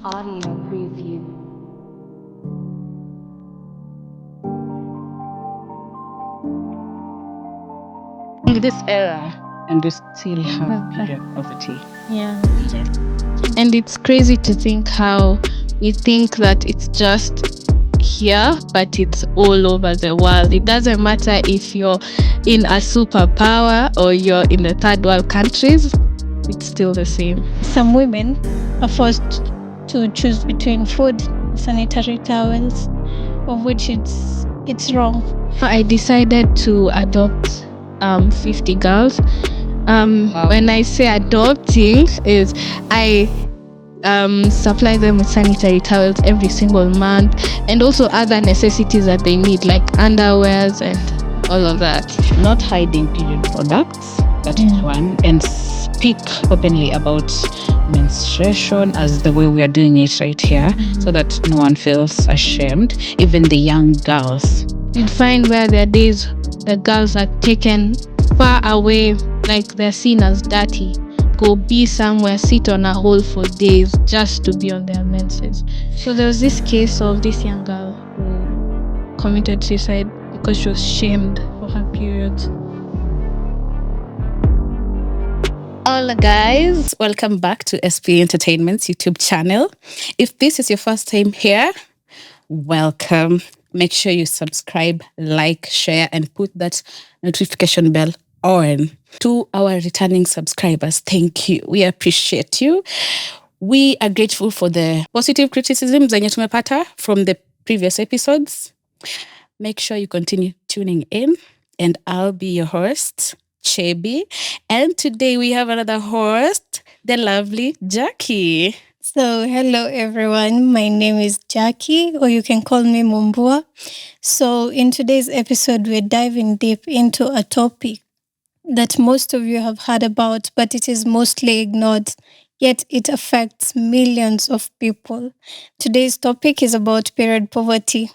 Audio preview. In this era, and we still have period poverty. Yeah. And it's crazy to think how we think that it's just here, but it's all over the world. It doesn't matter if you're in a superpower or you're in the third world countries, it's still the same. Some women are forced to choose between food and sanitary towels, of which it's wrong. I decided to adopt 50 girls. When I say adopting, is I supply them with sanitary towels every single month, and also other necessities that they need, like underwears and all of that. Not hiding period products, that is one, and speak openly about menstruation as the way we are doing it right here, so that no one feels ashamed, even the young girls. You'd find where there are days the girls are taken far away, like they're seen as dirty. Go be somewhere, sit on a hole for days just to be on their menses. So there was this case of this young girl who committed suicide because she was shamed for her periods. Hola guys, welcome back to Espee Entertainment's YouTube channel. If this is your first time here, welcome. Make sure you subscribe, like, share, and put that notification bell on. To our returning subscribers, thank you. We appreciate you. We are grateful for the positive criticism zenye tumepata from the previous episodes. Make sure you continue tuning in, and I'll be your host, Chebi. And today we have another host, the lovely Jackie. So, hello everyone. My name is Jackie, or you can call me Mumbua. So, in today's episode, we're diving deep into a topic that most of you have heard about, but it is mostly ignored, yet it affects millions of people. Today's topic is about period poverty,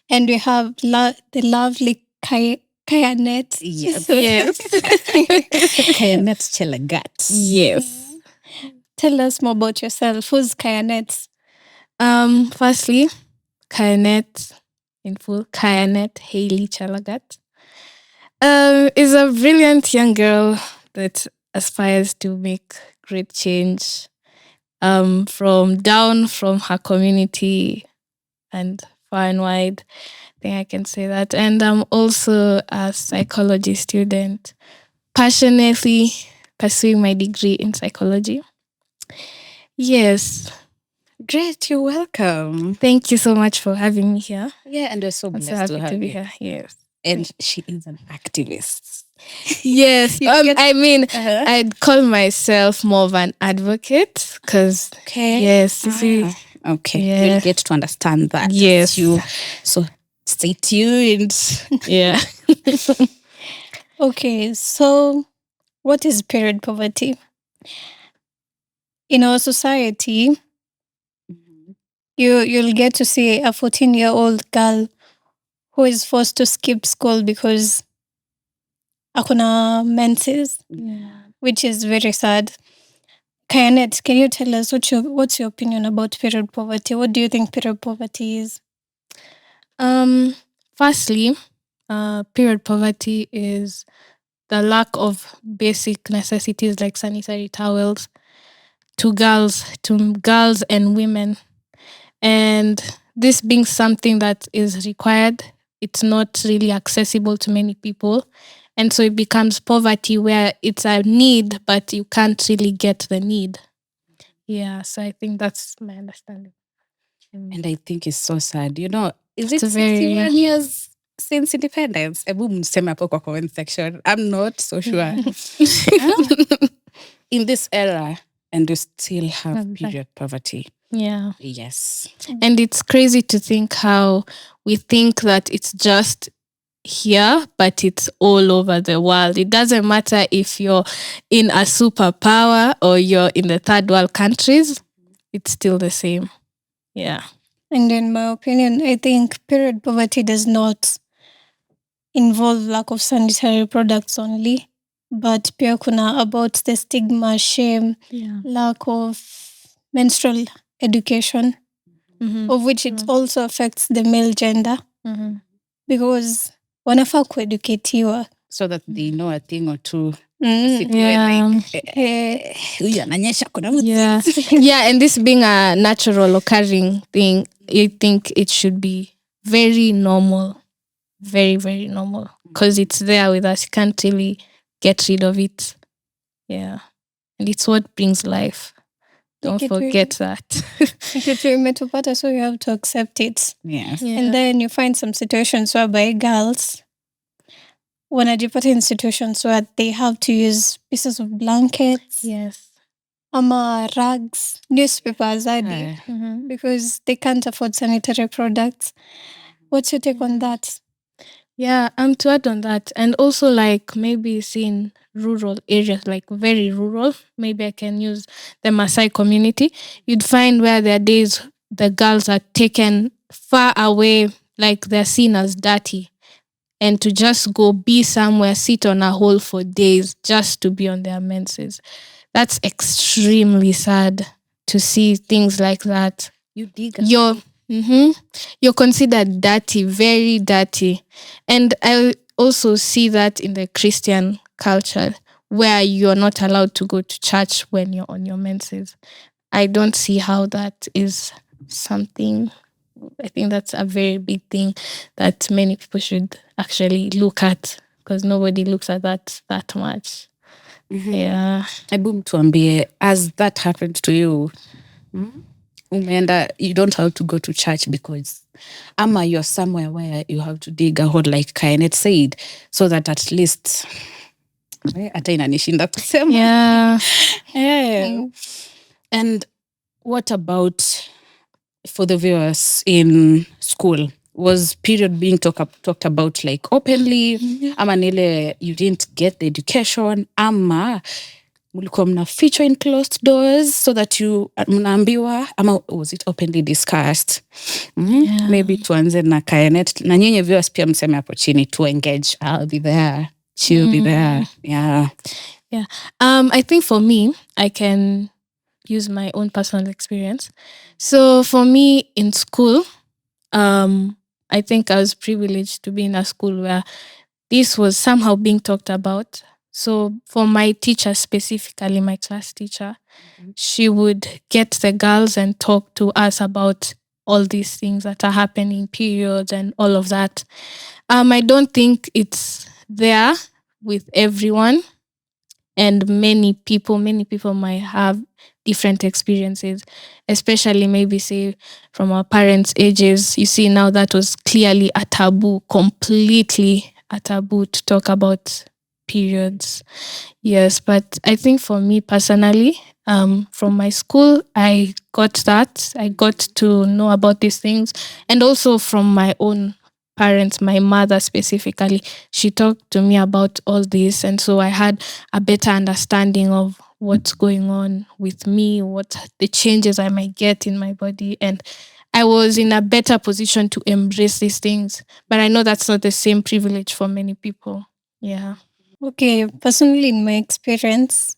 and we have the lovely KAYANETT. Yes. Yes. KAYANETT Chelagat. Yes. Tell us more about yourself. Who's KAYANETT? Firstly, KAYANETT in full, KAYANETT Hailey Chelagat, is a brilliant young girl that aspires to make great change from her community and far and wide. I think I can say that. And I'm also a psychology student, passionately pursuing my degree in psychology. Yes. Great, you're welcome. Thank you so much for having me here. Yeah, and we're so I'm so blessed happy to have to be you. here. Yes. And she is an activist. Yes. I mean, Uh-huh. I'd call myself more of an advocate because, Okay. yes, you see, Okay, Yeah. we'll get to understand that. Yes. So stay tuned. yeah. Okay, so what is period poverty? In our society, you'll get to see a 14-year-old girl who is forced to skip school because akuna menses, which is very sad. KAYANETT, can you tell us what's your opinion about period poverty? What do you think period poverty is? Firstly, period poverty is the lack of basic necessities like sanitary towels to girls and women. And this being something that is required, it's not really accessible to many people. And so it becomes poverty where it's a need, but you can't really get the need. Yeah, so I think that's my understanding. And I think it's so sad. You know, is it It's a very- 61 years since independence? Ebu mseme hapo kwa comment section. I'm not so sure. In this era, and we still have period poverty. Yeah. Yes. And it's crazy to think how we think that it's just here, but it's all over the world. It doesn't matter if you're in a superpower or you're in the third world countries, it's still the same. Yeah. And in my opinion, I think period poverty does not involve lack of sanitary products only, but pia kuna about the stigma, shame, Yeah. lack of menstrual education, of which it also affects the male gender, because wanafaa kueduketiwa so that they know a thing or two. Yeah. Huyu ananyesha kuna mtu. Yeah. Yeah, and this being a natural occurring thing, I think it should be very normal. Very, very normal. Because it's there with us. You can't really get rid of it. Yeah. And it's what brings life. Don't forget that. Kitu imetupata, so you have to accept it. Yes. Yeah. And then you find some situations whereby girls wanajipata in situations where they have to use pieces of blankets, Yes. ama rugs, newspapers, because they can't afford sanitary products. What's your take on that? Yeah, to add on that, and also like maybe in rural areas, like very rural, maybe I can use the Maasai community. You'd find where there are days the girls are taken far away, like they're seen as dirty, and to just go be somewhere, sit on a hole for days just to be on their menses. That's extremely sad to see things like that. You dig. You're considered dirty, very dirty. And I also see that in the Christian culture where you're not allowed to go to church when you're on your menses. I don't see how that is something. I think that's a very big thing that many people should actually look at, because nobody looks at that much. Yeah. Hebu tuambie, has that happened to you? Umeenda, you don't have to go to church because ama you're somewhere where you have to dig a hole like KAYANETT said, so that at least hata inanishinda kusema. Yeah. And what about for the viewers in school? Was period being talked about like openly? Ama nile you didn't get the education? Ama mulikuwa mna feature in closed doors so that you mnaambiwa? Ama was it openly discussed? Maybe tuanze na KAYANETT. Na nyinyi viewers pia mseme hapo chini to engage. I'll be there. She'll be there. Yeah. I think for me, I can use my own personal experience. So for me in school, I think I was privileged to be in a school where this was somehow being talked about. So for my teacher, specifically my class teacher, she would get the girls and talk to us about all these things that are happening, periods and all of that. I don't think it's there with everyone. And many people might have different experiences, especially maybe say from our parents' ages. You see, now that was clearly a taboo, completely a taboo to talk about periods. Yes, but I think for me personally, from my school, I got that. I got to know about these things. And also from my own parents, my mother specifically, she talked to me about all this. And so I had a better understanding of what's going on with me, what the changes I might get in my body. And I was in a better position to embrace these things. But I know that's not the same privilege for many people. Yeah. Okay, personally, in my experience,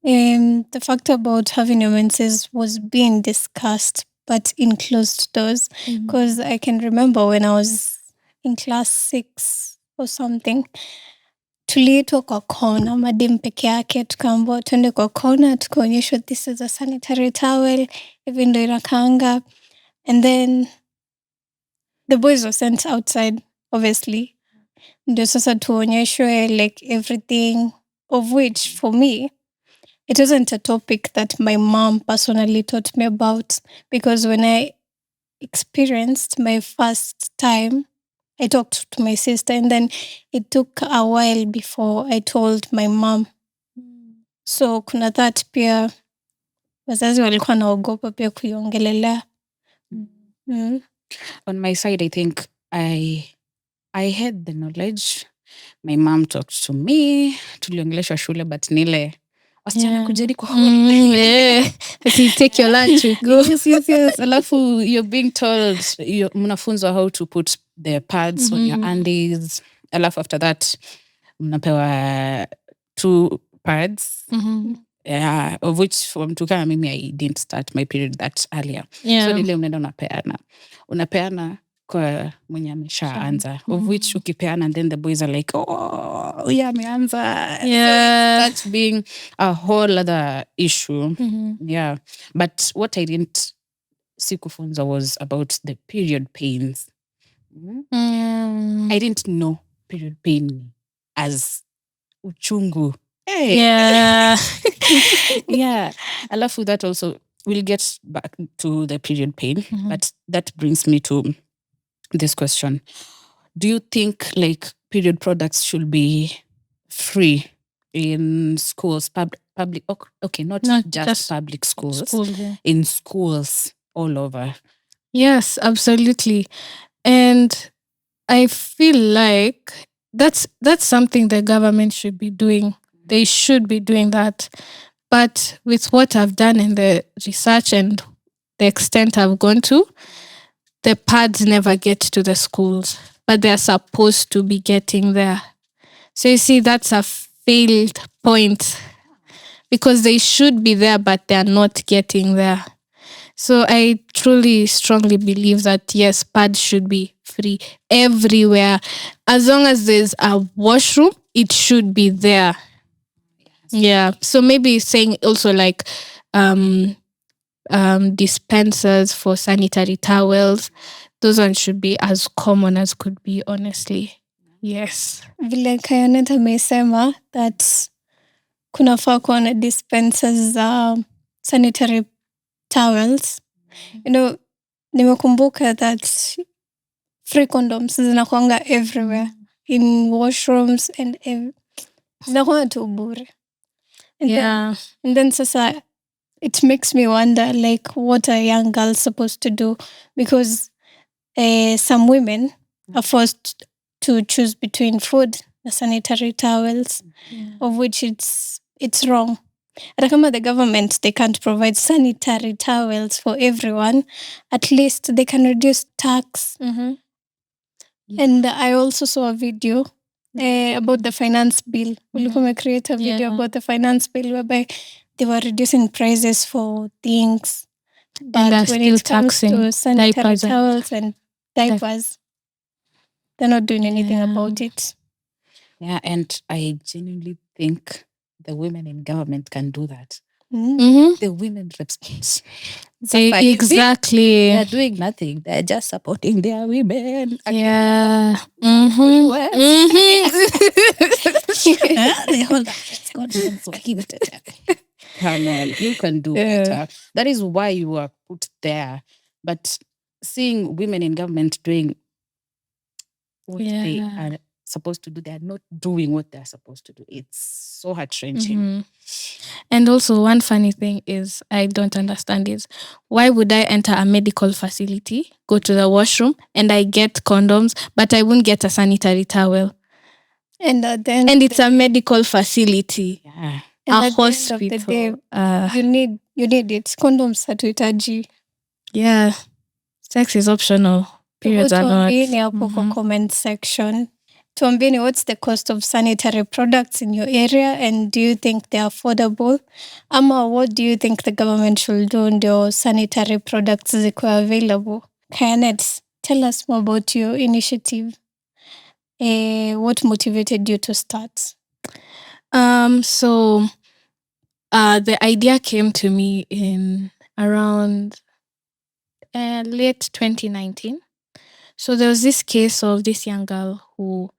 the fact about having your menses was being discussed, but in closed doors. Because I can remember when I was in class 6 or something, tuliitwa kwa kona, madem peke yake, tukaambiwa tuende kwa kona, tukaonyeshwa this is a sanitary towel, hivi ndo inakaanga. And then the boys were sent outside, obviously. Ndio sasa tuonyeshwe like everything, of which for me, it wasn't a topic that my mom personally taught me about, because when I experienced my first time, I talked to my sister, and then it took a while before I told my mom. So kuna that pia wazazi walikuwa naogopa pia kuiongelelea. On my side, I think I had the knowledge. My mom talked to me. Tuliongeleshwa shule, but nile wasichana kujeni kwa Yeah. You take your lunch, you go. Yes. Alafu you're being told, mnafunzwa how to put the pads on your undies. Alafu after that, mnapewa 2 pads. Yeah, of which from tukana mimi I didn't start my period that earlier. Yeah. So nile unaenda unapeana kwa mwenye ameshaanza, of which ukipeana and then the boys are like, oh yeah, ameanza. Yeah. So that's being a whole other issue. Yeah, but what I didn't see kufunza was about the period pains. I didn't know period pain as uchungu. Hey. Yeah. Yeah. Alafu that also, we'll get back to the period pain, but that brings me to this question. Do you think like period products should be free in schools, public, okay, not just public schools, in schools all over? Yes, absolutely. And I feel like that's something the government should be doing. They should be doing that. But with what I've done in the research and the extent I've gone to, the pads never get to the schools, but they're supposed to be getting there. So you see, that's a failed point because they should be there, but they're not getting there. So I truly, strongly believe that yes, pads should be free everywhere. As long as there's a washroom, it should be there. Yeah. So maybe saying also like dispensers for sanitary towels, those ones should be as common as could be, honestly. Yes. Vile Kayanet amesema that kunafaa kuwa na dispensers za sanitary towels. You know, nimekumbuka that free condoms zinakuanga everywhere in washrooms and zinakuanga tu bure. And then sasa it makes me wonder like what are young girls supposed to do, because some women are forced to choose between food and sanitary towels, of which it's wrong. Hata kama the government, they can't provide sanitary towels for everyone, at least they can reduce tax. And I also saw a video about the finance bill. Ulikuwa create a video about the finance bill whereby they were reducing prices for things, but when it comes to sanitary towels and diapers, they're not doing anything about it. Yeah, and I genuinely think the women in government can do that. The women reps. Exactly. They're doing nothing. They're just supporting their women. Yeah. They hold that. You can do better. That is why you are put there. But seeing women in government doing what they are supposed to do, they are not doing what they're supposed to do. It's so heart-wrenching. And also one funny thing is I don't understand is why would I enter a medical facility, go to the washroom, and I get condoms, but I won't get a sanitary towel? And it's a medical facility. Yeah. A hospital. End of the day, you need it. Condoms hatuhitaji. Yeah. Sex is optional. Periods are not. Tuambieni hapo kwa comment section. Tuambieni what's the cost of sanitary products in your area, and do you think they're affordable? Ama what do you think the government should do ndio sanitary products zikuwe available? Kayanet, tell us more about your initiative. What motivated you to start? So the idea came to me in around late 2019. So there was this case of this young girl who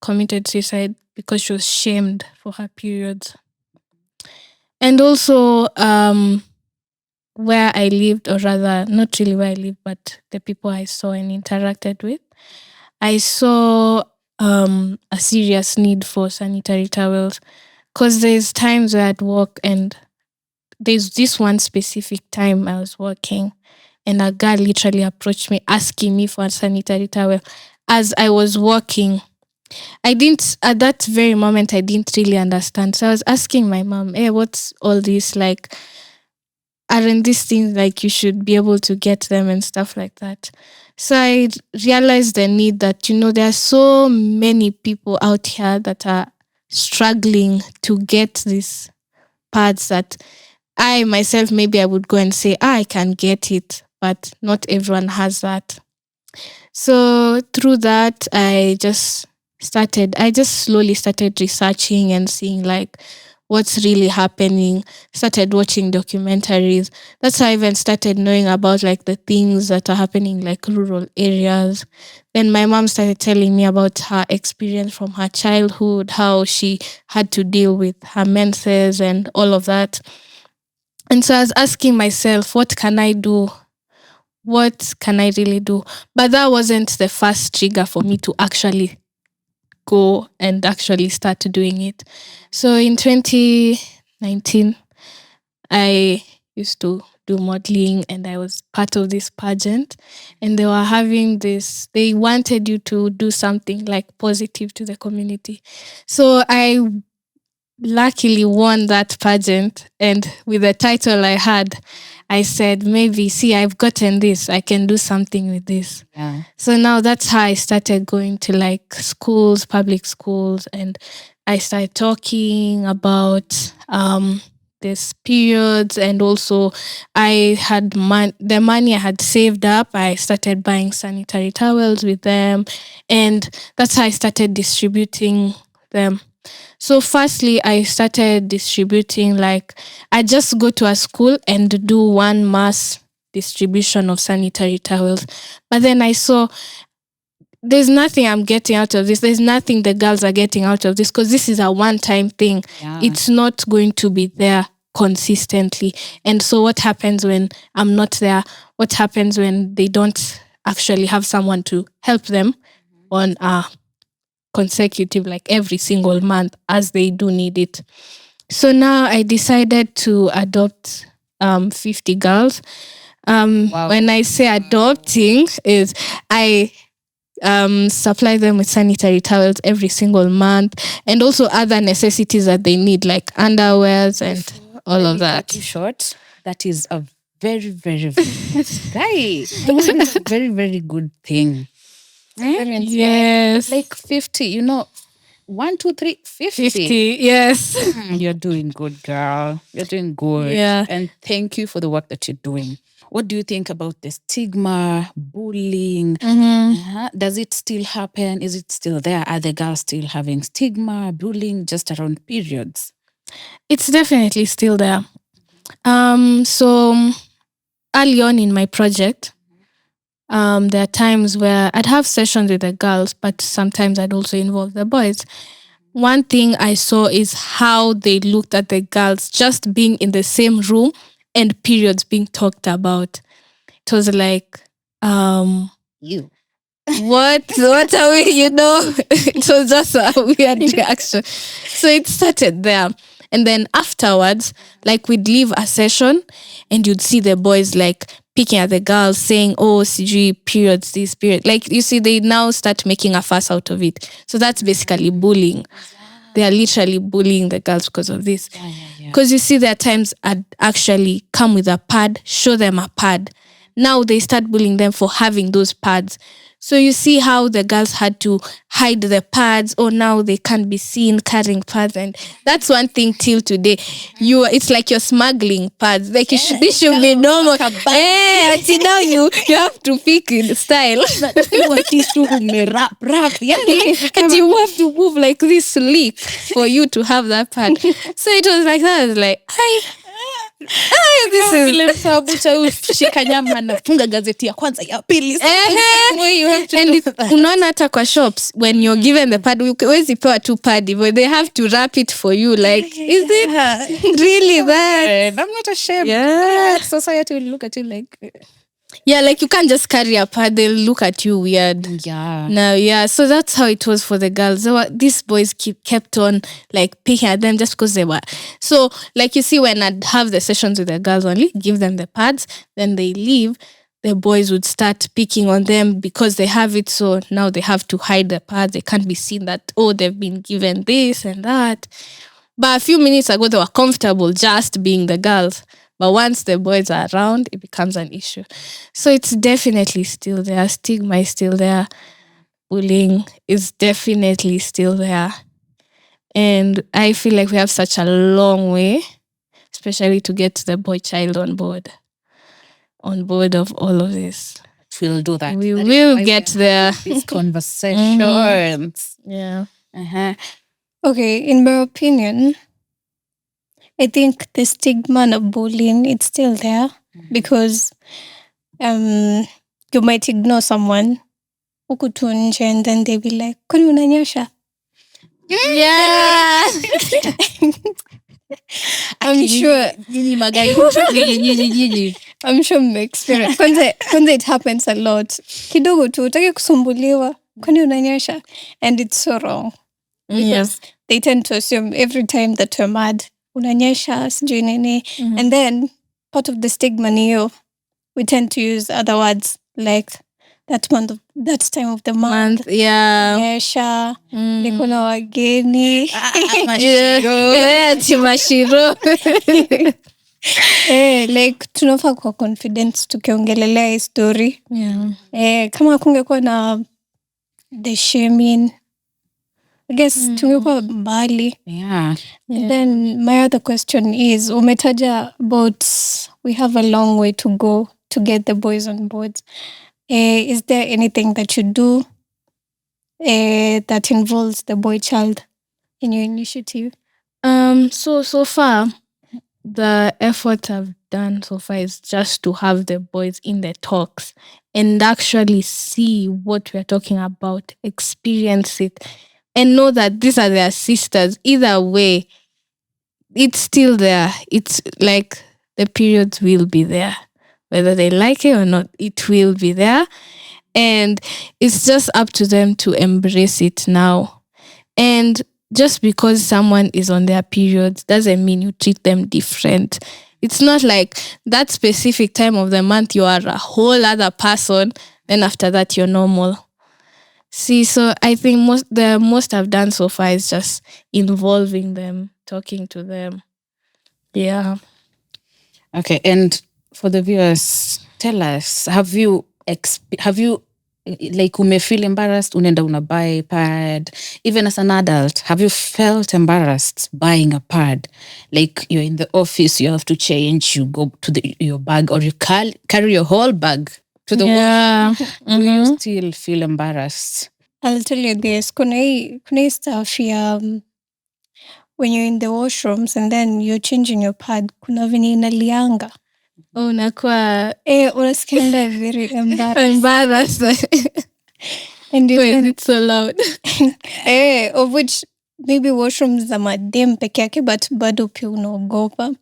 committed suicide because she was shamed for her periods. And also where I lived, or rather not really where I lived, but the people I saw and interacted with, I saw a serious need for sanitary towels, because there's times where I'd walk, and there's this one specific time I was working and a girl literally approached me asking me for a sanitary towel as I was walking. At that very moment, I didn't really understand. So I was asking my mom, hey, what's all this? Like, aren't these things like you should be able to get them and stuff like that? So I realized the need that, there are so many people out here that are struggling to get this pads that I myself, maybe I would go and say, I can get it, but not everyone has that. So through that, I just slowly started researching and seeing like what's really happening, started watching documentaries. That's how I even started knowing about like the things that are happening like rural areas. Then my mom started telling me about her experience from her childhood, how she had to deal with her menses and all of that. And so I was asking myself, what can I do? What can I really do? But that wasn't the first trigger for me to actually go and actually start doing it. So in 2019, I used to do modeling and I was part of this pageant, and they were having this, they wanted you to do something like positive to the community. So I luckily won that pageant, and with the title I had, I said, maybe, see, I've gotten this, I can do something with this. Yeah. So now that's how I started going to like schools, public schools, and I started talking about this periods, and also I had the money I had saved up. I started buying sanitary towels with them, and that's how I started distributing them. So firstly, I started distributing, like I just go to a school and do one mass distribution of sanitary towels. But then I saw there's nothing I'm getting out of this. There's nothing the girls are getting out of this, because this is a one-time thing. Yeah. It's not going to be there consistently. And so what happens when I'm not there? What happens when they don't actually have someone to help them on a consecutive, like every single month, as they do need it? So now I decided to adopt 50 girls. Wow. When I say adopting, is I supply them with sanitary towels every single month, and also other necessities that they need, like underwears and all of that. Cut you short. That is a very, very, very guy. That's a very, very good thing. Yes. Like 50, 1, 2, 3, 50. 50. Yes. You're doing good, girl. You're doing good. Yeah. And thank you for the work that you're doing. What do you think about the stigma, bullying? Does it still happen? Is it still there? Are the girls still having stigma, bullying just around periods? It's definitely still there. So early on in my project, there are times where I'd have sessions with the girls, but sometimes I'd also involve the boys. One thing I saw is how they looked at the girls just being in the same room and periods being talked about. It was like, You. what are we, it was just a weird reaction. So it started there. And then afterwards, like we'd leave a session and you'd see the boys like picking at the girls saying, oh, CG periods, this period. Like you see, they now start making a fuss out of it. So that's basically bullying. They are literally bullying the girls because of this. Because you see, there are times I'd actually come with a pad, show them a pad. Now they start bullying them for having those pads. So you see how the girls had to hide the pads, or now they can't be seen carrying pads. And that's one thing till today. It's like you're smuggling pads. Like this should be normal. Until now you have to pick in style. And you have to move like this sleek for you to have that pad. So it was like that. I was like, this is shika nyama nafunga gazeti ya kwanza ya pili. And unaona hata kwa shops when you're given the pad, huwezi pewa tu pad, but they have to wrap it for you. Like, is it really that? I'm not ashamed. Yeah. Society will look at you like, yeah, like you can't just carry a pad, they'll look at you weird. yeah. No, yeah. So that's how it was for the girls. These boys kept on like picking at them just because they were. So like you see, when I'd have the sessions with the girls only, give them the pads, then they leave, the boys would start picking on them because they have it. So now they have to hide the pads. They can't be seen that, oh, they've been given this and that. But a few minutes ago, they were comfortable just being the girls. But once the boys are around, it becomes an issue. So it's definitely still there. Stigma is still there. Bullying is definitely still there. And I feel like we have such a long way especially to get the boy child on board of all of this. We'll do that. We That is will why get we're having there. these conversations. Yeah. Okay, in my opinion, I think the stigma of bullying, it's still there because you might ignore someone huku tu nje and then they be like, kwani unanyosha? Yeah. I'm sure experience. Kwanza it happens a lot. Kidogo tu utaki kusumbuliwa. Kwani unanyosha? And it's so wrong. Because they tend to assume every time that you're mad, unanyesha, sijui nini. And then part of the stigma ni hiyo, we tend to use other words like that time of the month. Yeah. Nyesha, niko na wageni. Mashiro. Like tunafaa kwa confidence tukiongelelea hii story. Yeah. Kama kungekuwa na the shaming, I guess tungekuwa mbali. Yeah. Then my other question is, umetaja about we have a long way to go to get the boys on board. Is there anything that you do that involves the boy child in your initiative? So far, the effort I've done so far is just to have the boys in the talks and actually see what we're talking about, experience it, and know that these are their sisters. Either way, it's still there. It's like the periods will be there. Whether they like it or not, it will be there. And it's just up to them to embrace it now. And just because someone is on their periods doesn't mean you treat them different. It's not like that specific time of the month you are a whole other person, then after that you're normal. See, so I think the most I've done so far is just involving them, talking to them. Yeah. Okay, and for the viewers, tell us, have you like feel embarrassed unaenda una buy pad? Even as an adult, have you felt embarrassed buying a pad? Like you're in the office, you have to change, you go to your bag, or you carry your whole bag to the washroom. Do you still feel embarrassed? I'll tell you this. Kuna hii stuff ya when you're in the washrooms and then you're changing your pad, kuna venye inalianga. Unakuwa unasikia very embarrassed. And it's so loud. Of which maybe washrooms za madem peke yake, but bado pia unaogopa.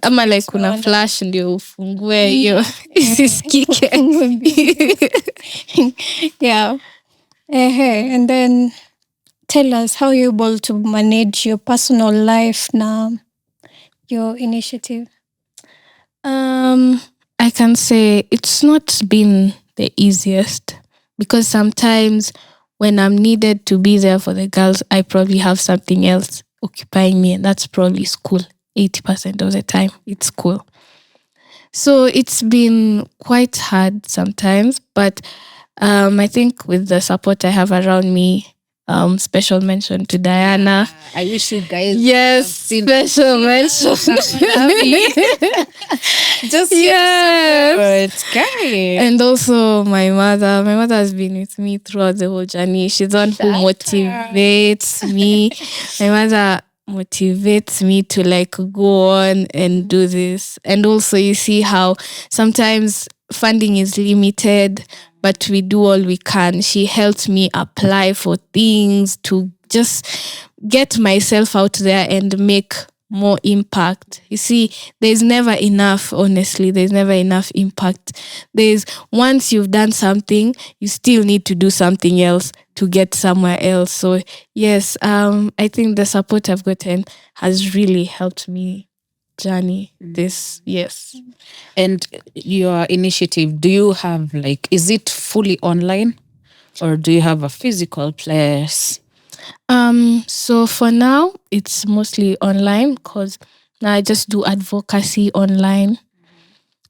Ama like kuna flash ndio ufungue hiyo isisikike. Yeah. And then tell us how you're able to manage your personal life now, your initiative. I can say it's not been the easiest because sometimes when I'm needed to be there for the girls, I probably have something else occupying me, and that's probably school. 80% of the time, it's school. So it's been quite hard sometimes, but I think with the support I have around me, special mention to Diana. I wish you guys special mention. Just it's great. And also my mother has been with me throughout the whole journey. She's the one who motivates me. My mother motivates me to like go on and do this. And also you see how sometimes funding is limited, but we do all we can. She helped me apply for things to just get myself out there and make more impact. You see, there's never enough, honestly. There's never enough impact. Once you've done something, you still need to do something else to get somewhere else. So yes, I think the support I've gotten has really helped me journey this. Yes. And your initiative, do you have is it fully online or do you have a physical place? So for now it's mostly online because now I just do advocacy online.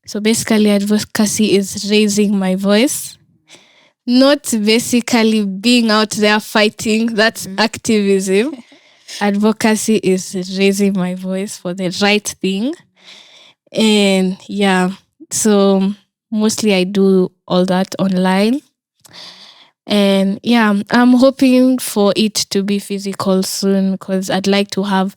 So basically advocacy is raising my voice, not basically being out there fighting. That's activism. advocacy is raising my voice for the right thing. And yeah, so mostly I do all that online. And yeah, I'm hoping for it to be physical soon because I'd like to have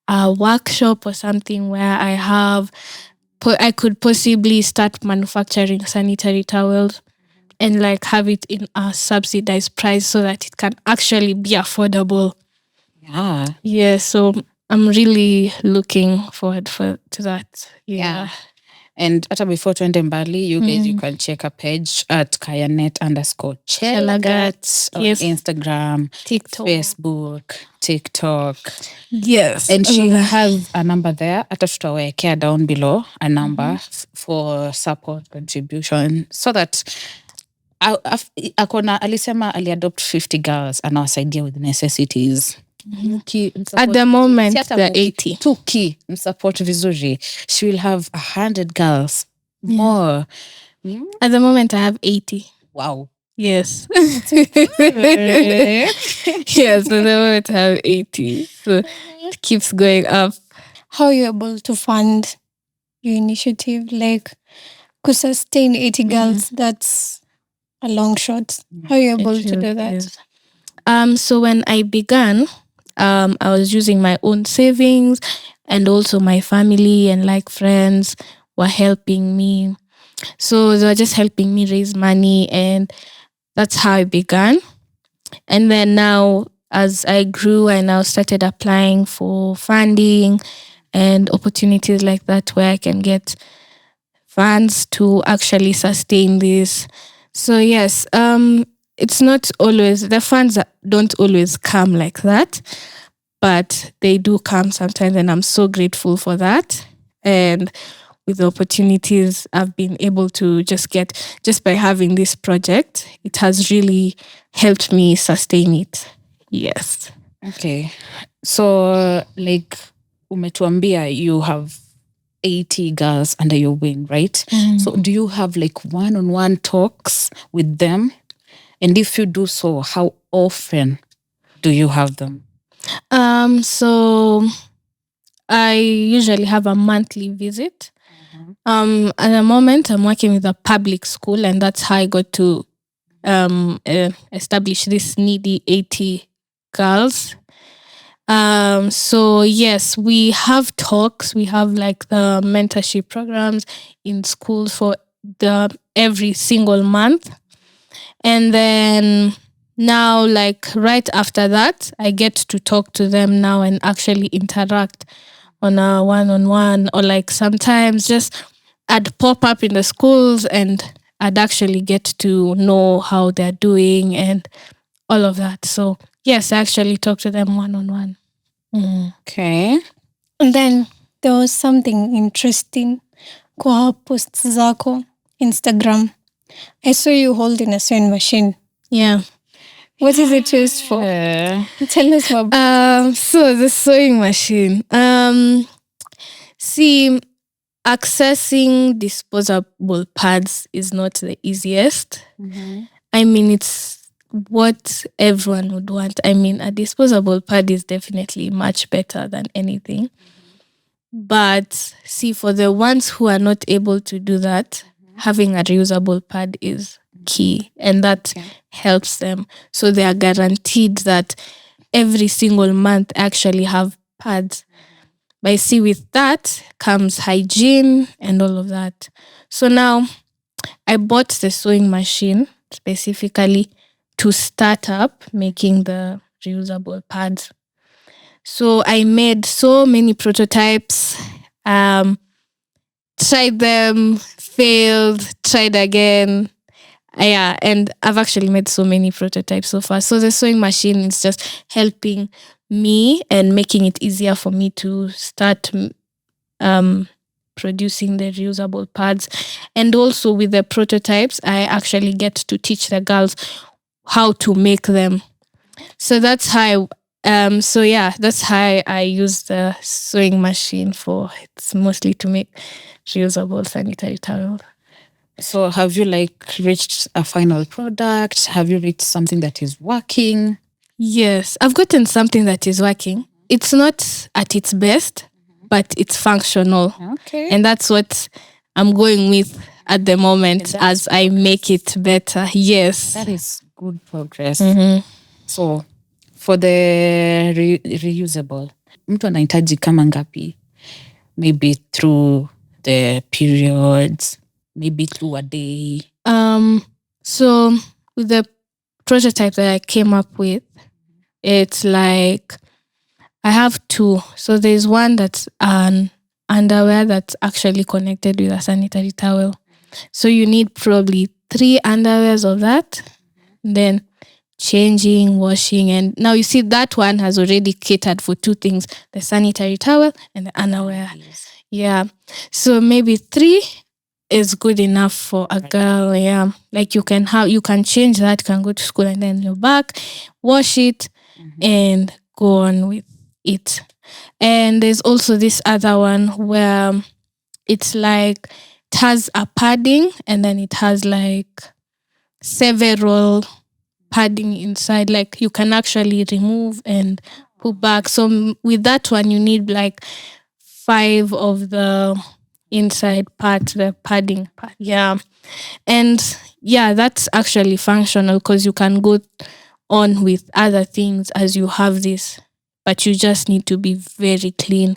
a workshop or something where I could possibly start manufacturing sanitary towels and like have it in a subsidized price so that it can actually be affordable. Yeah. Yeah, so I'm really looking forward to that. Yeah. And hata before tuende mbali, you guys, you can check a page at KAYANETT_Chelagat on Yes. Instagram, TikTok. Facebook, TikTok. Yes. And she has a number there. Hata tutawekea down below a number for support contribution so that akona alisema aliadopt 50 girls anawasaidia with necessities. At the moment, they're 80. Tuki msupport vizuri. She will have 100 girls more. At the moment, I have 80. Wow. Yes. Yes, at the moment, I have 80. So it keeps going up. How are you able to fund your initiative? Like, to sustain 80 girls, that's a long shot. How are you able to do that? Yes. So when I began, I was using my own savings, and also my family and like friends were helping me. So they were just helping me raise money, and that's how I began. And then now, as I grew, I now started applying for funding and opportunities like that where I can get funds to actually sustain this. So yes, it's not always, the funds don't always come like that, but they do come sometimes, and I'm so grateful for that. And with the opportunities I've been able to just get just by having this project, it has really helped me sustain it. Yes. Okay. So like umetuambia you have 80 girls under your wing, right? So do you have like one-on-one talks with them? And if you do so, how often do you have them? So I usually have a monthly visit. At the moment, I'm working with a public school, and that's how I got to establish this needy 80 girls. So yes, we have talks. We have like the mentorship programs in schools for every single month. And then now, like right after that, I get to talk to them now and actually interact on a one-on-one, or like sometimes just I'd pop up in the schools and I'd actually get to know how they're doing and all of that. So yes, I actually talk to them one-on-one. Okay. And then there was something interesting kwa posts zako Instagram. I saw you holding a sewing machine. Yeah. What is it used for? Tell us more. So the sewing machine. See, accessing disposable pads is not the easiest. I mean, it's what everyone would want. I mean, a disposable pad is definitely much better than anything. But see, for the ones who are not able to do that, having a reusable pad is key, and that helps them. So they are guaranteed that every single month actually have pads. But see, with that comes hygiene and all of that. So now I bought the sewing machine specifically to start up making the reusable pads. So I made so many prototypes, tried them, failed, tried again. Yeah, and I've actually made so many prototypes so far. So the sewing machine is just helping me and making it easier for me to start producing the reusable pads. And also with the prototypes, I actually get to teach the girls how to make them. So that's how that's how I use the sewing machine for. It's mostly to make reusable sanitary towels. So have you like reached a final product? Have you reached something that is working? Yes, I've gotten something that is working. it's not at its best, but it's functional. Okay. And that's what I'm going with at the moment as I make it better. Yes. That is good progress. Mhm. So for the reusable, mtu anahitaji kama ngapi? Maybe through the periods, maybe through a day. So with the prototype that I came up with, it's like I have two. So there's one that's an underwear that's actually connected with a sanitary towel. So you need probably 3 underwears of that. Then changing, washing, and now you see that one has already catered for 2 things: the sanitary towel and the underwear. Yeah. So maybe 3 is good enough for a girl. Yeah. Like you can change that, you can go to school and then you're back, wash it, and go on with it. And there's also this other one where it's like it has a padding and then it has like several padding inside, like you can actually remove and put back. So with that one you need like 5 of the inside part, the padding part. Yeah. And yeah, that's actually functional because you can go on with other things as you have this, but you just need to be very clean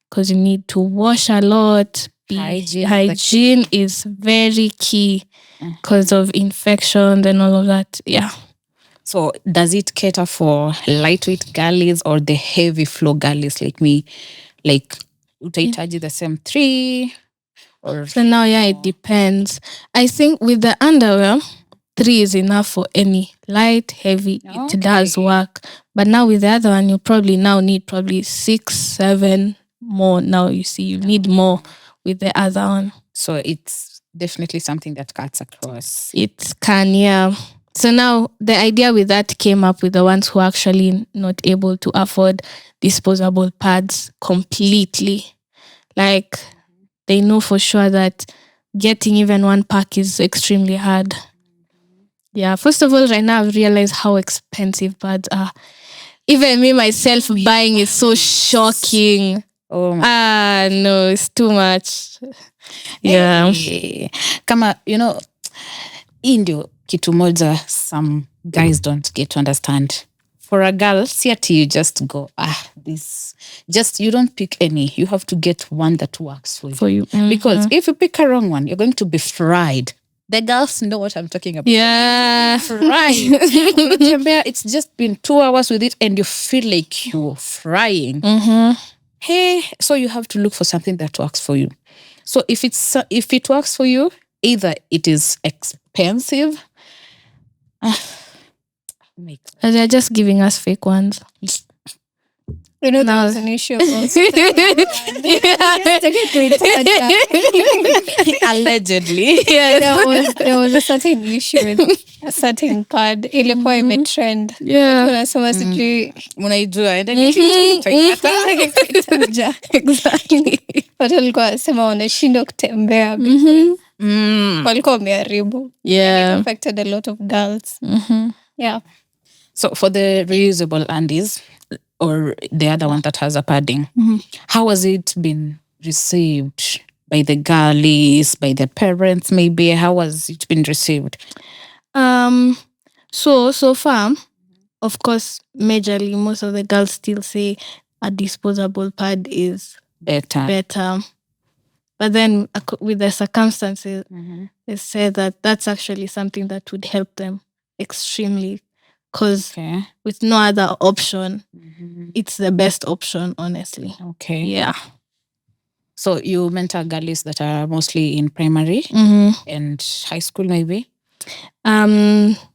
because you need to wash a lot. Hygiene is very key because of infections and all of that. Yeah. So does it cater for lightweight girlies or the heavy flow girlies like me? Like utahitaji the same 3 or so now it depends. I think with the underwear 3 is enough for any light, heavy. It does work. But now with the other one you probably now need probably 6, 7 more. Now you see you need more with the other one. So it's definitely something that cuts across. It can, yeah. So now the idea with that came up with the ones who are actually not able to afford disposable pads completely. Like they know for sure that getting even 1 pack is extremely hard. Yeah, first of all, right now I've realized how expensive pads are. Even me myself buying is so shocking. No, it's too much. Yeah. Hey. Kama, hii ndio kitu moja some guys don't get to understand. For a girl, see ati you just go, you don't pick any. You have to get one that works for you. Because if you pick a wrong one, you're going to be fried. The girls know what I'm talking about. Yeah. Fried. It's just been 2 hours with it and you feel like you're frying. Hey, so you have to look for something that works for you. So if it works for you, either it is expensive. They're just giving us fake ones. There was an issue also. Allegedly. Yeah. There was a certain issue with a certain pad. Ilikuwa imetrend. Yeah. Tunasema sijui Munaijua. Exactly. watu walikuwa wasema wanashindwa kutembea. Walikuwa wameharibu. Yeah. It affected a lot of girls. Yeah. So for the reusable undies or the other one that has a padding, how has it been received by the girlies, by the parents maybe? How has it been received? So far, of course, majorly most of the girls still say a disposable pad is better. But then with the circumstances, they say that that's actually something that would help them extremely. Because with no other option, it's the best option, honestly. Okay. Yeah. So you mentor girlies that are mostly in primary and high school maybe?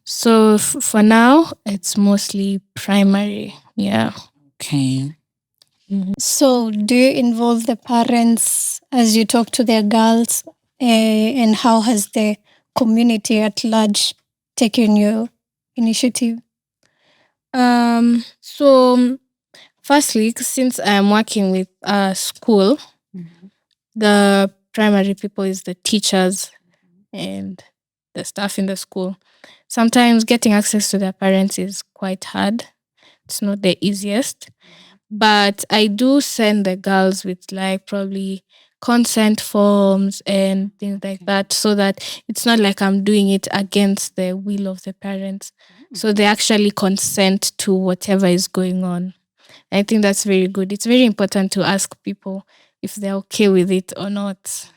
So for now, it's mostly primary. Yeah. Okay. So do you involve the parents as you talk to their girls? And how has the community at large taken your initiative? So firstly, since I'm working with a school, the primary people is the teachers and the staff in the school. Sometimes getting access to their parents is quite hard. It's not the easiest. But I do send the girls with like probably consent forms and things like that, so that it's not like I'm doing it against the will of the parents. So they actually consent to whatever is going on. I think that's very good. It's very important to ask people if they're okay with it or not.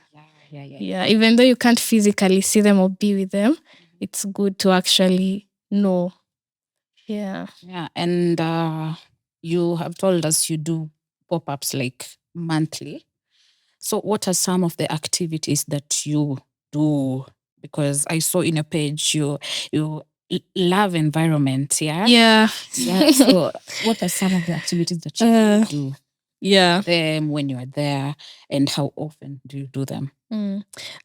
Yeah, even though you can't physically see them or be with them, it's good to actually know. Yeah. Yeah, and you have told us you do pop-ups like monthly. So what are some of the activities that you do? Because I saw in your page you love environment, yeah? Yeah. Yeah. So what are some of the activities that you do? Yeah. Them when you are there, and how often do you do them?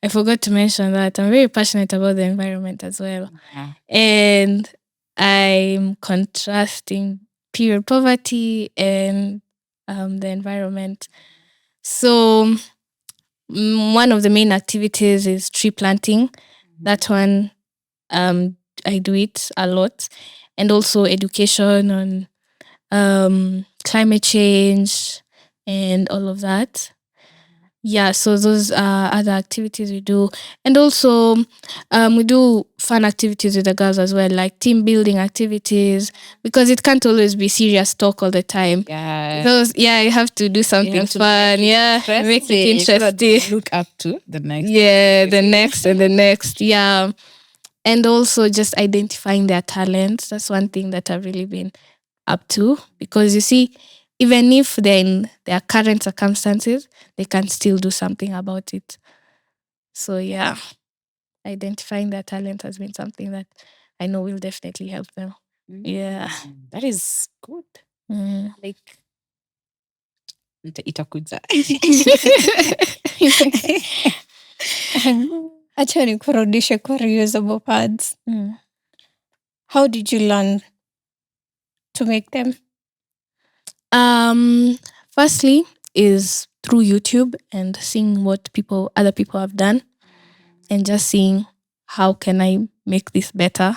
I forgot to mention that I'm very passionate about the environment as well. Yeah. And I'm contrasting period poverty and the environment. So one of the main activities is tree planting. That one, I do it a lot. And also education on climate change and all of that. Yeah, so those are other activities we do. And also we do fun activities with the girls as well, like team building activities, because it can't always be serious talk all the time. Yeah. Those, you have to do something fun. Make it interesting. Look up to the next. Yeah, the next and the next. Yeah. And also just identifying their talents. That's one thing that I've really been up to, because you see, even if they're in their current circumstances, they can still do something about it. So yeah, identifying their talent has been something that I know will definitely help them. Yeah. That is good. Like itakuja. Acha nikurudishe kwa reusable pads. How did you learn to make them? Firstly is through YouTube and seeing what other people have done, and just seeing how can I make this better.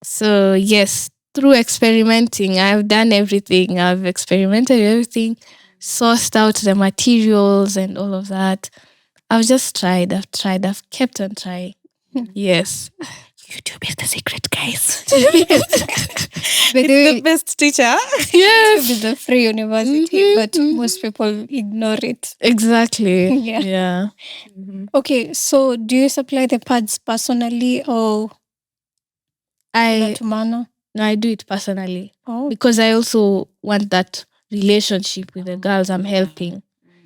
So yes, through experimenting, I've done everything. I've experimented everything, sourced out the materials and all of that. I've just tried. I've kept on trying. Yes. YouTube is the secret, guys. It's the best teacher. Yes. It's a free university, but most people ignore it. Exactly. Yeah. Okay, so do you supply the pads personally or No, I do it personally. Because I also want that relationship with the girls I'm helping.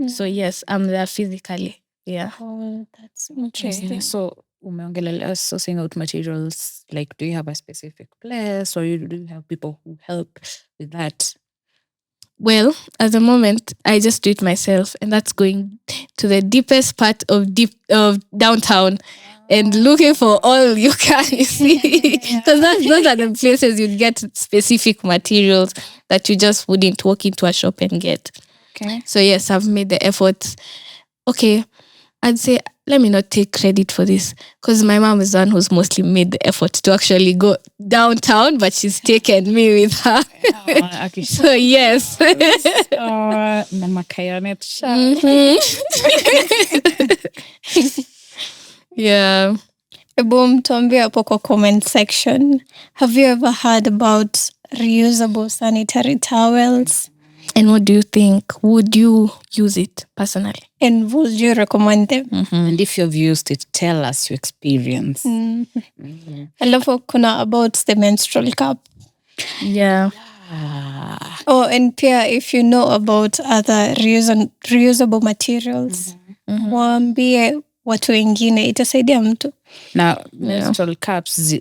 So yes, I'm there physically. Yeah. Oh, that's interesting. So umeongelelea sourcing out materials, like do you have a specific place, or do you have people who help with that? Well, at the moment, I just do it myself, and that's going to the deepest part of downtown and looking for all you can see. Because those are the places you'd get specific materials that you just wouldn't walk into a shop and get. Okay. So yes, I've made the effort. Okay, I'd say let me not take credit for this, because my mom is the one who's mostly made the effort to actually go downtown, but she's taken me with her. So yes. Mama KAYANETT. Yeah. Boom, tuambie hapo kwa comment section. Have you ever heard about reusable sanitary towels? And what do you think? Would you use it personally? And would you recommend them? And if you've used it, tell us your experience. Alafu kuna about the menstrual cup. Yeah. Oh, and pia if you know about other reusable materials, waambie watu wengine, itasaidia mtu. Now, menstrual cups,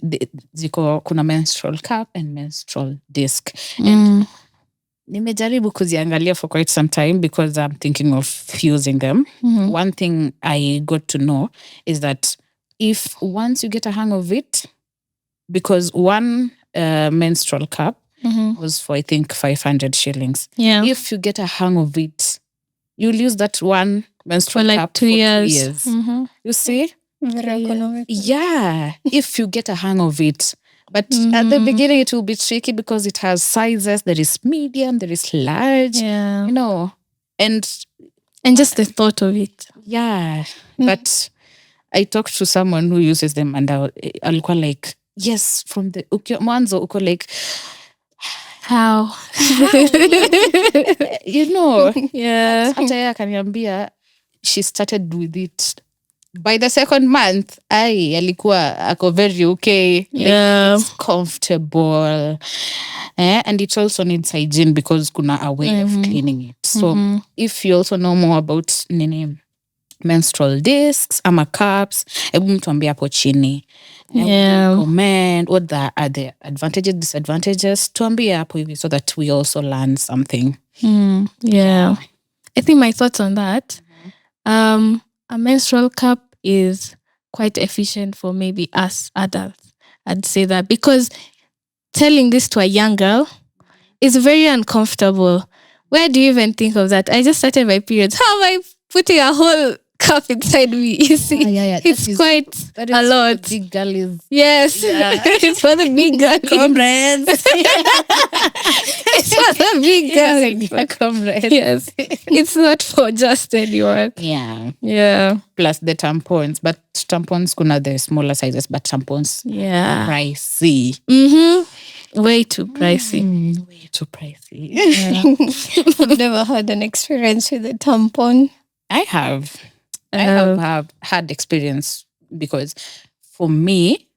kuna menstrual cup and menstrual disc. And nimejaribu kuziangalia for quite some time because I'm thinking of using them. One thing I got to know is that if once you get a hang of it, because one menstrual cup was for, I think, 500 shillings. Yeah. If you get a hang of it, you'll use that one menstrual For like cup 2 years. You see? Very economical. Yeah. If you get a hang of it, But at the beginning, it will be tricky because it has sizes. There is medium, there is large, Yeah. you know. And just the thought of it. yeah, but I talked to someone who uses them and alikuwa like, yes, from the mwanzo uko like, How? you know. Yeah. Hata yeye akaniambia she started with it. By the second month, alikuwa ako very okay. Like, Yeah. it's comfortable. And it also needs hygiene because kuna a way of cleaning it. So if you also know more about menstrual discs ama cups, hebu mtuambie hapo chini. Comment what are the advantages, disadvantages. Tuambie hapo hivi so that we also learn something. Yeah. I think my thoughts on that. A menstrual cup is quite efficient for maybe us adults. I'd say that because telling this to a young girl is very uncomfortable. Where do you even think of that? I just started my periods. How am I putting a whole cup inside me? You see, it's quite a lot. Big girlies. Yes, it's for the big girl comrades. It's for the big girl comrades. Yes, it's not for just anyone. Yeah. Plus the tampons, but tampons kuna the smaller sizes, but tampons are pricey. Way too pricey. Way too pricey. Yeah. I've never had an experience with a tampon. I have had experience because for me,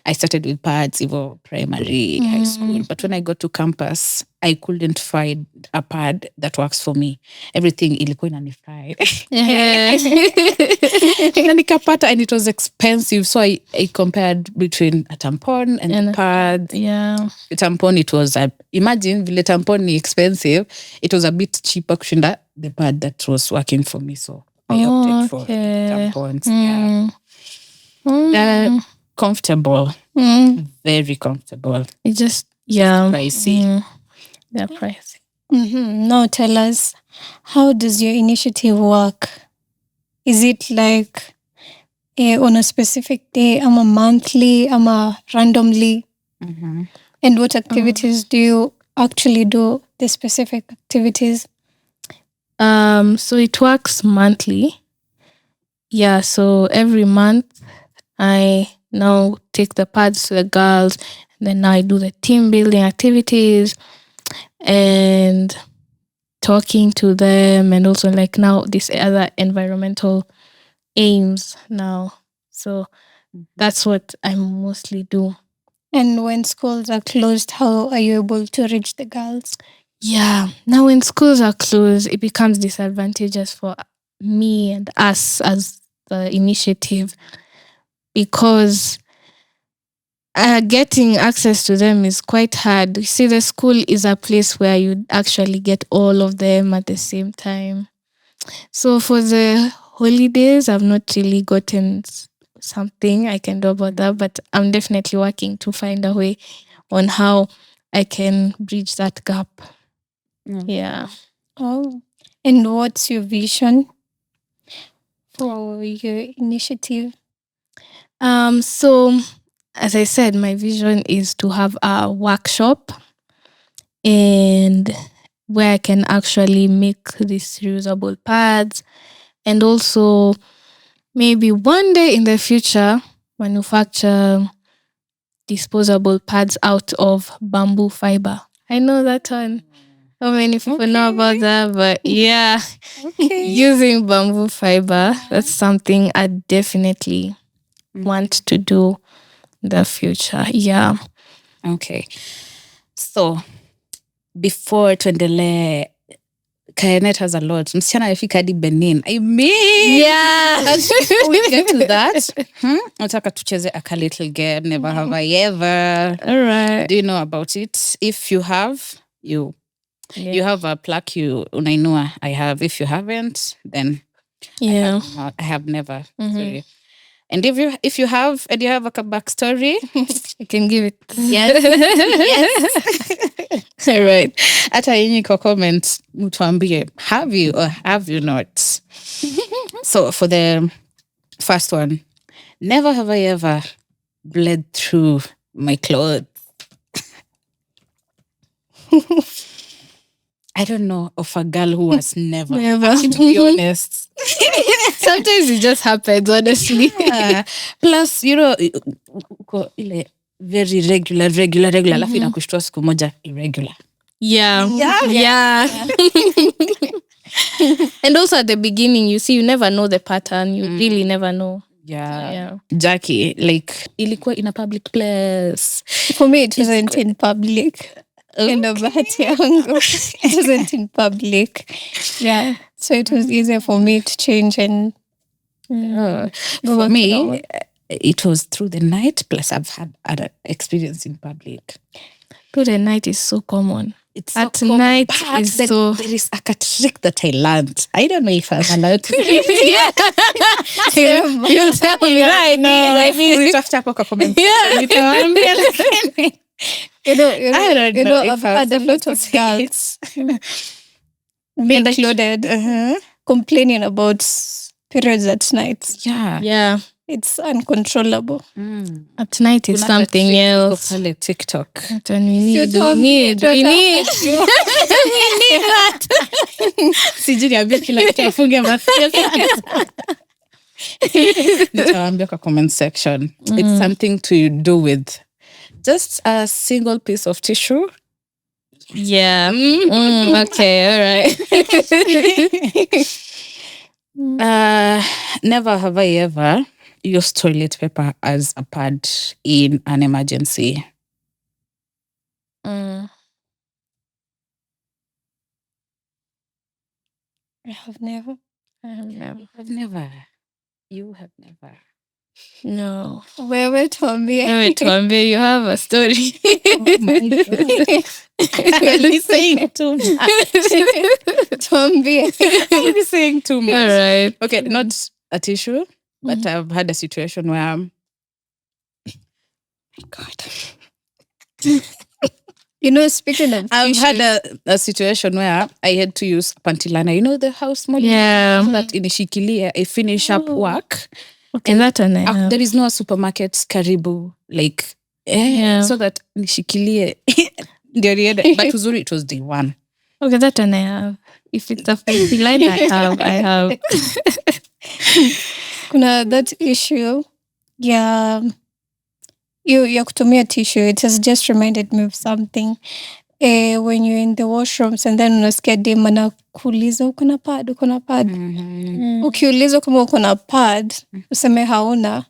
I started with pads even primary, high school. But when I got to campus, I couldn't find a pad that works for me. Everything ilikuwa inanifry. Na nikapata and it was expensive. So I compared between a tampon and a pad. Yeah. The tampon, it was, imagine vile tampon ni expensive, it was a bit cheaper kushinda the pad that was working for me. So I opted for tampons. They're comfortable. Very comfortable. It just, pricey. They're pricey. Now tell us, how does your initiative work? Is it like on a specific day, a monthly, a randomly? And what activities do you actually do, the specific activities? So it works monthly. Yeah, so every month I now take the pads to the girls, and then now I do the team building activities and talking to them, and also like now this other environmental aims now. So that's what I mostly do. And when schools are closed, how are you able to reach the girls? Yeah, now when schools are closed, it becomes disadvantageous for me and us as the initiative, because getting access to them is quite hard. You see, the school is a place where you actually get all of them at the same time. So for the holidays, I've not really gotten something I can do about that, but I'm definitely working to find a way on how I can bridge that gap. Yeah. Oh, and what's your vision for your initiative? So as I said, my vision is to have a workshop and where I can actually make these reusable pads, and also maybe one day in the future manufacture disposable pads out of bamboo fiber. I know that one. How many people know about that? But yeah, using bamboo fiber, that's something I definitely want to do in the future. Yeah. Okay. So, before tuendelee, KAYANETT has a lot. Msichana amefika hadi Benin. I mean, yeah. Before we get to that, nataka tucheze a little game. Never have I ever. All right. Do you know about it? If you have, you have a plaque. You unainua. I have. If you haven't, then I have never. Sorry. And if you have and you have a backstory, I can give it. Yes. All right. Hata yenye kwa comment mtuambie, have you or have you not? So for the first one, never have I ever bled through my clothes. I don't know of a girl who has never. Never. To be honest. Sometimes it just happens, honestly. Yeah. Plus, uko ile very regular, alafu inakushtua siku moja irregular. Yeah. Yeah. And also at the beginning, you never know the pattern. You really never know. Yeah. Jackie, like, ilikuwa in a public place. For me, it wasn't in public. In a bahati yangu. It wasn't in public. Yeah. So it was easier for me to change and for me, it was through the night. Plus, I've had other experience in public. Through the night is so common. It's at so common, night but is there is a trick that I learned. I don't know if I'm allowed to. You'll tell me right now. I mean, after hapo kwa comment. Nitawaambia lakini. I don't know. if I've had a lot of girls being included complaining about periods at night. Yeah. It's uncontrollable. At night is something else. Pale TikTok. And we need that. Sijui niambia kila kitu afunge masikio. Nitawaambia kwa comment section. It's something to do with just a single piece of tissue. Yeah. Okay, all right. Never have I ever used toilet paper as a pad in an emergency. I have never. I've never. You have never. No. Wewe tuambie. You have a story. Oh my God. You're saying too much. Tuambie. You're saying too much. All right. Okay, not a tissue, but I've had a situation where, my God. Speaking of I've tissue, had a situation where I had to use pantilana. The house model. Yeah. So that inishikilia, I finish up work. Okay, that one I have. There is no supermarket karibu, like, so that nishikilie. But uzuri, it was day one. Okay, that one I have. If it's a fancy line, I have. kuna that issue. Yeah. You kutumia tissue. It has just reminded me of something. When you're in the washrooms and then unasikia dem anakuuliza uko na pad. Ukiulizwa kama uko na pad, useme hauna.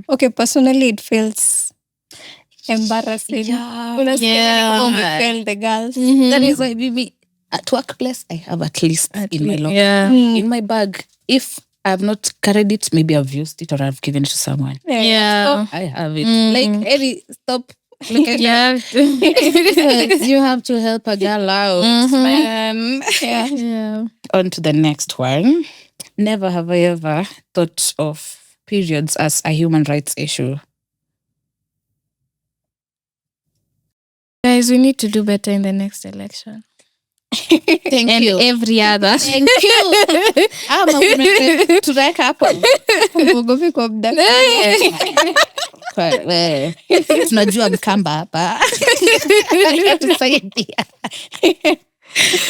Okay, personally it feels embarrassing. Unasikia umefeel the girls. That is why maybe at workplace I have at least in my locker. Yeah. In my bag. If I have not carried it, maybe I've used it or I've given it to someone. Yeah. I have it. Like, Eddie, stop. Yeah. You have to help a girl out, man. Yeah. On to the next one. Never have I ever thought of periods as a human rights issue. Guys, we need to do better in the next election. Thank And you. every other. Thank you. Tuweka hapo. Uogopi kwa mdaka. Tunajua mkamba hapa. Tusaidia.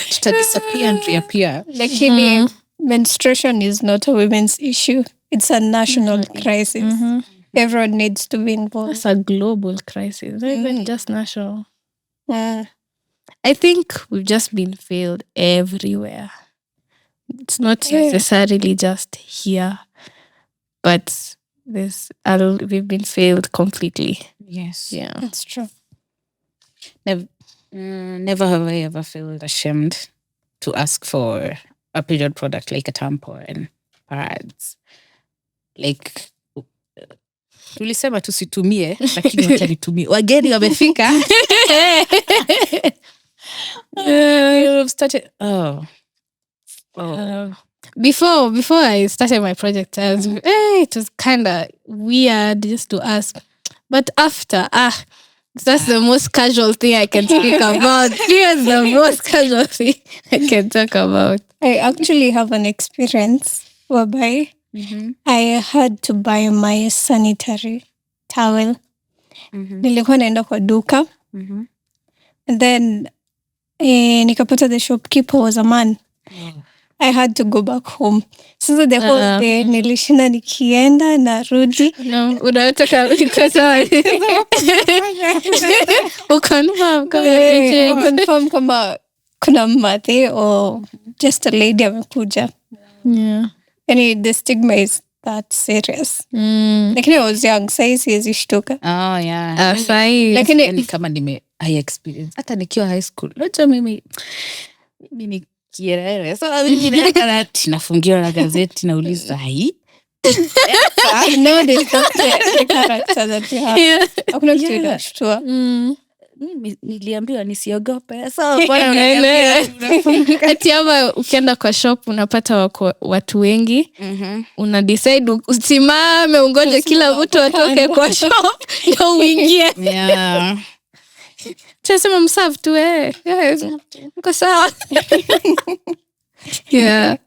Tutadisappear and reappear. Lakini menstruation is not a women's issue. It's a national crisis. Everyone needs to be involved. It's a global crisis, not even just national. Yeah. I think we've just been failed everywhere. It's not necessarily just here, but we've been failed completely. Yes. Yeah. That's true. Never have I ever felt ashamed to ask for a period product like a tampon, pads. Like, tulisema tusitumie, lakini wacha nitumie. Wageni wamefika. You've started. Before I started my project, it was kind of weird just to ask. But after, that's the most casual thing I can speak about. Here's the most casual thing I can talk about. I actually have an experience whereby I had to buy my sanitary towel nilikuwa naenda kwa duka. And then nikapata the shopkeeper was a man. I had to go back home. So the whole day nilishinda nikienda narudi. No, unataka ukata. Confirm kama kuna mate or just a lady amekuja. Yeah. And the stigma is that serious. Lakini I was young, sai siwezi shtuka. Oh yeah. Lakini kama I experience hata nikiwa high school. Unajua mimi ni kierere. So mimi nafungiwa na gazeti nauliza hii. No, this not the character that you have. Yeah. Hakuna kitu inashtua. Mimi niliambiwa nisiogope. So ati ama ukienda kwa shop unapata watu wengi, una decide usimame ungoje kila mtu atoke kwa shop ndio uingie. Yeah. Chasema mserve tu yes. Uko sawa. Yeah.